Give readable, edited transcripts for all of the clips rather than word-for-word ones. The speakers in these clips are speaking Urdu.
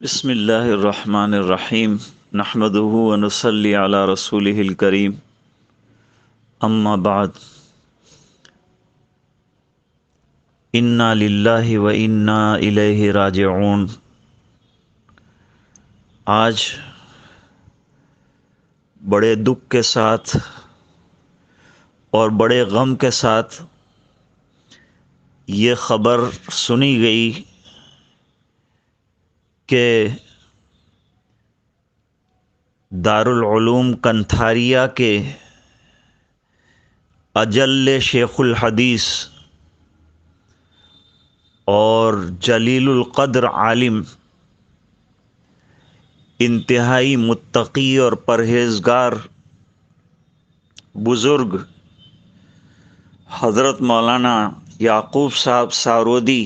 بسم اللہ الرحمن الرحیم نحمده ونصلی علی رسولہ الکریم اما بعد انا للہ و انا الیہ راجعون۔ آج بڑے دکھ کے ساتھ اور بڑے غم کے ساتھ یہ خبر سنی گئی کہ دارالعلوم کنتھاریہ کے اجل شیخ الحدیث اور جلیل القدر عالم، انتہائی متقی اور پرہیزگار بزرگ حضرت مولانا یعقوب صاحب سارودی،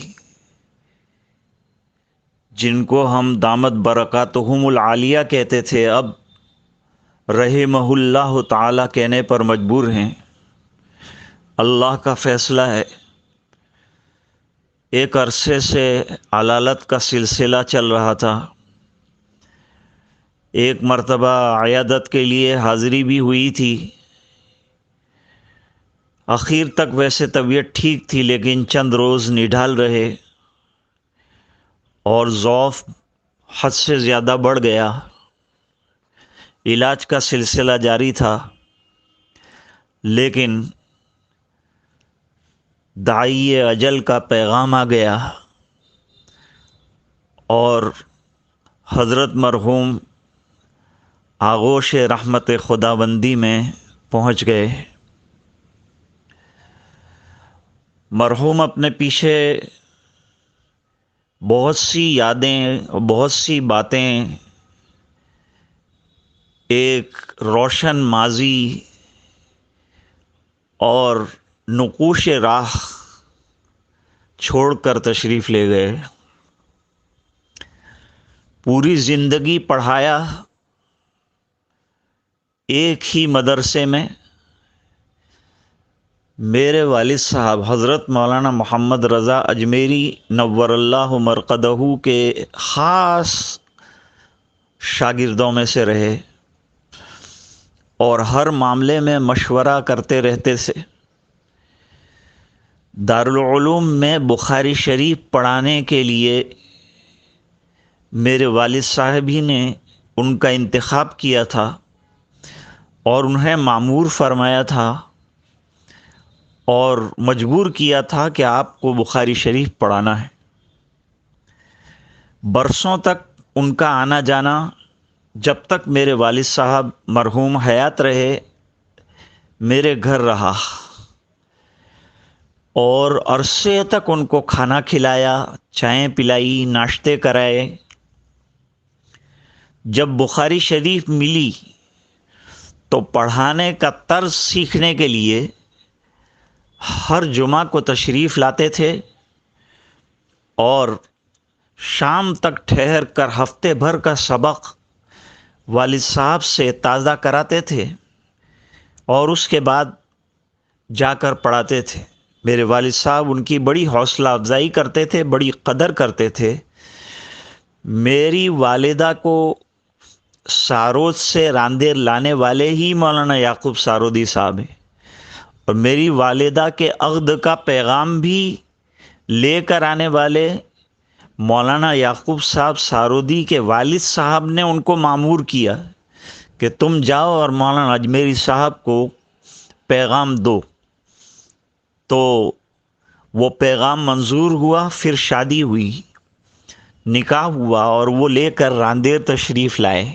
جن کو ہم دامت برکاتہم العالیہ کہتے تھے، اب رحمہ اللہ تعالی کہنے پر مجبور ہیں۔ اللہ کا فیصلہ ہے، ایک عرصے سے علالت کا سلسلہ چل رہا تھا، ایک مرتبہ عیادت کے لیے حاضری بھی ہوئی تھی، اخیر تک ویسے طبیعت ٹھیک تھی، لیکن چند روز نڈھال رہے اور ضعف حد سے زیادہ بڑھ گیا۔ علاج کا سلسلہ جاری تھا، لیکن داعی اجل کا پیغام آ گیا اور حضرت مرحوم آغوش رحمت خداوندی میں پہنچ گئے۔ مرحوم اپنے پیچھے بہت سی یادیں، بہت سی باتیں، ایک روشن ماضی اور نقوش راہ چھوڑ کر تشریف لے گئے۔ پوری زندگی پڑھایا ایک ہی مدرسے میں۔ میرے والد صاحب حضرت مولانا محمد رضا اجمیری نور اللہ مرقدہ کے خاص شاگردوں میں سے رہے اور ہر معاملے میں مشورہ کرتے رہتے تھے۔ دارالعلوم میں بخاری شریف پڑھانے کے لیے میرے والد صاحب ہی نے ان کا انتخاب کیا تھا اور انہیں مامور فرمایا تھا اور مجبور کیا تھا کہ آپ کو بخاری شریف پڑھانا ہے۔ برسوں تک ان کا آنا جانا، جب تک میرے والد صاحب مرحوم حیات رہے، میرے گھر رہا اور عرصے تک ان کو کھانا کھلایا، چائیں پلائی، ناشتے کرائے۔ جب بخاری شریف ملی تو پڑھانے کا طرز سیکھنے کے لیے ہر جمعہ کو تشریف لاتے تھے اور شام تک ٹھہر کر ہفتے بھر کا سبق والد صاحب سے تازہ کراتے تھے اور اس کے بعد جا کر پڑھاتے تھے۔ میرے والد صاحب ان کی بڑی حوصلہ افزائی کرتے تھے، بڑی قدر کرتے تھے۔ میری والدہ کو سارود سے راندیر لانے والے ہی مولانا یعقوب سارودی صاحب ہیں، اور میری والدہ کے عقد کا پیغام بھی لے کر آنے والے مولانا یعقوب صاحب سارودی کے والد صاحب نے ان کو مامور کیا کہ تم جاؤ اور مولانا اجمیری صاحب کو پیغام دو۔ تو وہ پیغام منظور ہوا، پھر شادی ہوئی، نکاح ہوا اور وہ لے کر راندیر تشریف لائے۔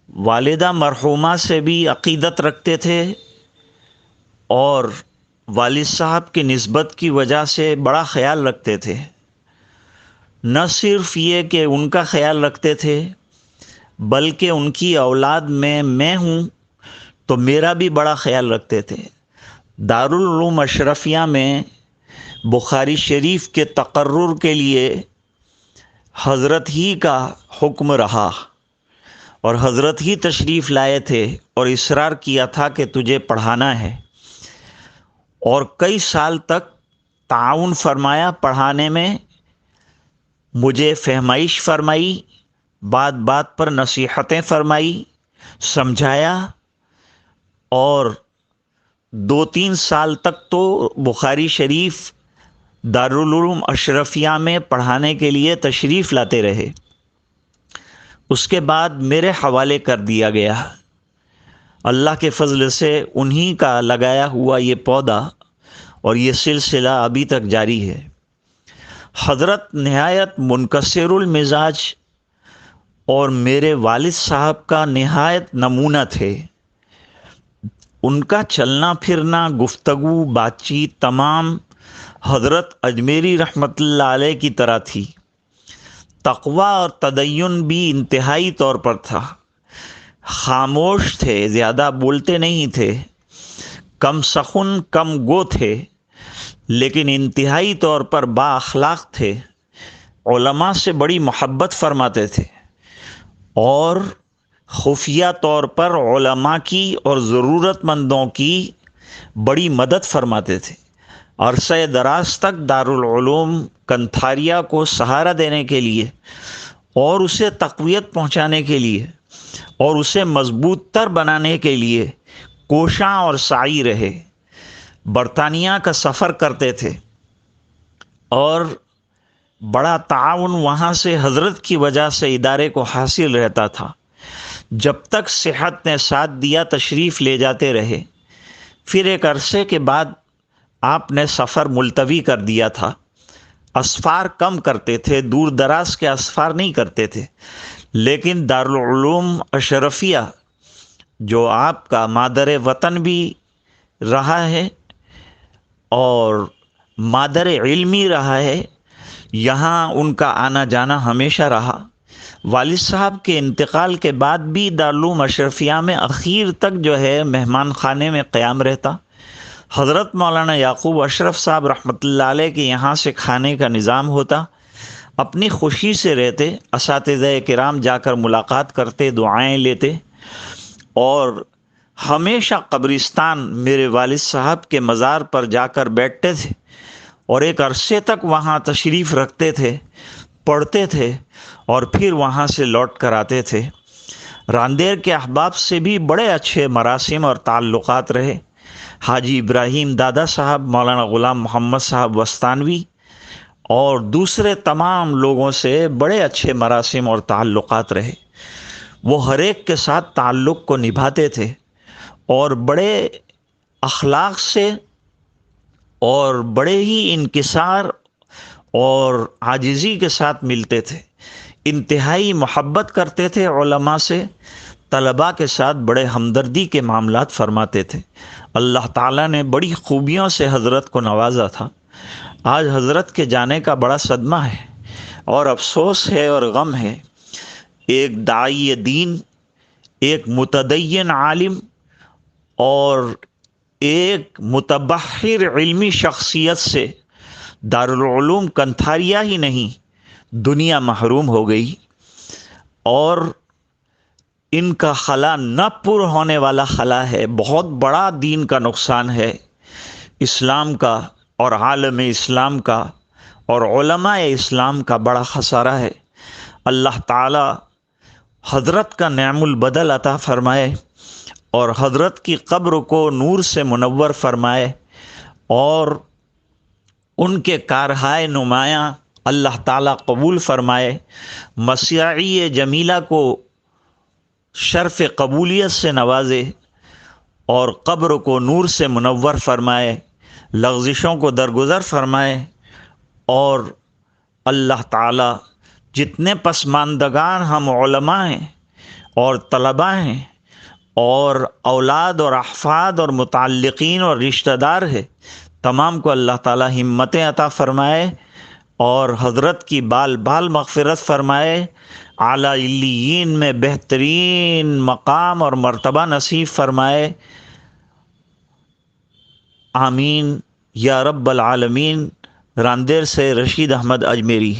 والدہ مرحومہ سے بھی عقیدت رکھتے تھے اور والد صاحب کی نسبت کی وجہ سے بڑا خیال رکھتے تھے۔ نہ صرف یہ کہ ان کا خیال رکھتے تھے، بلکہ ان کی اولاد میں ہوں تو میرا بھی بڑا خیال رکھتے تھے۔ دارالعلوم اشرفیہ میں بخاری شریف کے تقرر کے لیے حضرت ہی کا حکم رہا اور حضرت ہی تشریف لائے تھے اور اصرار کیا تھا کہ تجھے پڑھانا ہے، اور کئی سال تک تعاون فرمایا پڑھانے میں۔ مجھے فہمائش فرمائی، بات بات پر نصیحتیں فرمائی، سمجھایا، اور 2-3 سال تک تو بخاری شریف دارالعلوم اشرفیہ میں پڑھانے کے لیے تشریف لاتے رہے۔ اس کے بعد میرے حوالے کر دیا گیا۔ اللہ کے فضل سے انہی کا لگایا ہوا یہ پودا اور یہ سلسلہ ابھی تک جاری ہے۔ حضرت نہایت منکسر المزاج اور میرے والد صاحب کا نہایت نمونہ تھے۔ ان کا چلنا پھرنا، گفتگو، بات چیت تمام حضرت اجمیری رحمۃ اللہ علیہ کی طرح تھی۔ تقوی اور تدین بھی انتہائی طور پر تھا۔ خاموش تھے، زیادہ بولتے نہیں تھے، کم سخن کم گو تھے، لیکن انتہائی طور پر با اخلاق تھے۔ علماء سے بڑی محبت فرماتے تھے اور خفیہ طور پر علماء کی اور ضرورت مندوں کی بڑی مدد فرماتے تھے۔ عرصہ دراز تک دارالعلوم کنتھاریا کو سہارا دینے کے لیے اور اسے تقویت پہنچانے کے لیے اور اسے مضبوط تر بنانے کے لیے کوشاں اور سعی رہے۔ برطانیہ کا سفر کرتے تھے اور بڑا تعاون وہاں سے حضرت کی وجہ سے ادارے کو حاصل رہتا تھا۔ جب تک صحت نے ساتھ دیا تشریف لے جاتے رہے۔ پھر ایک عرصے کے بعد آپ نے سفر ملتوی کر دیا تھا۔ اسفار کم کرتے تھے، دور دراز کے اسفار نہیں کرتے تھے، لیکن دارالعلوم اشرفیہ جو آپ کا مادر وطن بھی رہا ہے اور مادر علمی رہا ہے، یہاں ان کا آنا جانا ہمیشہ رہا۔ والد صاحب کے انتقال کے بعد بھی دارالعلوم اشرفیہ میں اخیر تک جو ہے مہمان خانے میں قیام رہتا۔ حضرت مولانا یعقوب اشرف صاحب رحمۃ اللہ علیہ کے یہاں سے کھانے کا نظام ہوتا، اپنی خوشی سے رہتے، اساتذہ کرام جا کر ملاقات کرتے، دعائیں لیتے، اور ہمیشہ قبرستان میرے والد صاحب کے مزار پر جا کر بیٹھتے تھے اور ایک عرصے تک وہاں تشریف رکھتے تھے، پڑھتے تھے اور پھر وہاں سے لوٹ کر آتے تھے۔ راندیر کے احباب سے بھی بڑے اچھے مراسم اور تعلقات رہے۔ حاجی ابراہیم دادا صاحب، مولانا غلام محمد صاحب وستانوی اور دوسرے تمام لوگوں سے بڑے اچھے مراسم اور تعلقات رہے۔ وہ ہر ایک کے ساتھ تعلق کو نبھاتے تھے اور بڑے اخلاق سے اور بڑے ہی انکسار اور عاجزی کے ساتھ ملتے تھے۔ انتہائی محبت کرتے تھے علماء سے، طلباء کے ساتھ بڑے ہمدردی کے معاملات فرماتے تھے۔ اللہ تعالیٰ نے بڑی خوبیوں سے حضرت کو نوازا تھا۔ آج حضرت کے جانے کا بڑا صدمہ ہے اور افسوس ہے اور غم ہے۔ ایک داعی دین، ایک متدین عالم اور ایک متبحر علمی شخصیت سے دارالعلوم کنتھاریہ ہی نہیں، دنیا محروم ہو گئی، اور ان کا خلا نہ پر ہونے والا خلا ہے۔ بہت بڑا دین کا نقصان ہے، اسلام کا اور عالم اسلام کا اور علماء اسلام کا بڑا خسارہ ہے۔ اللہ تعالی حضرت کا نعم البدل عطا فرمائے اور حضرت کی قبر کو نور سے منور فرمائے اور ان کے کارہائے نمایاں اللہ تعالیٰ قبول فرمائے۔ مسیحی جمیلہ کو شرف قبولیت سے نوازے اور قبر کو نور سے منور فرمائے، لغزشوں کو درگزر فرمائے، اور اللہ تعالیٰ جتنے پسماندگان ہم علماء ہیں اور طلباء ہیں اور اولاد اور احفاد اور متعلقین اور رشتہ دار ہیں، تمام کو اللہ تعالیٰ ہمتیں عطا فرمائے اور حضرت کی بال بال مغفرت فرمائے، اعلیٰ علیین میں بہترین مقام اور مرتبہ نصیب فرمائے۔ آمین یا رب العالمین۔ راندیر سے رشید احمد اجمیری۔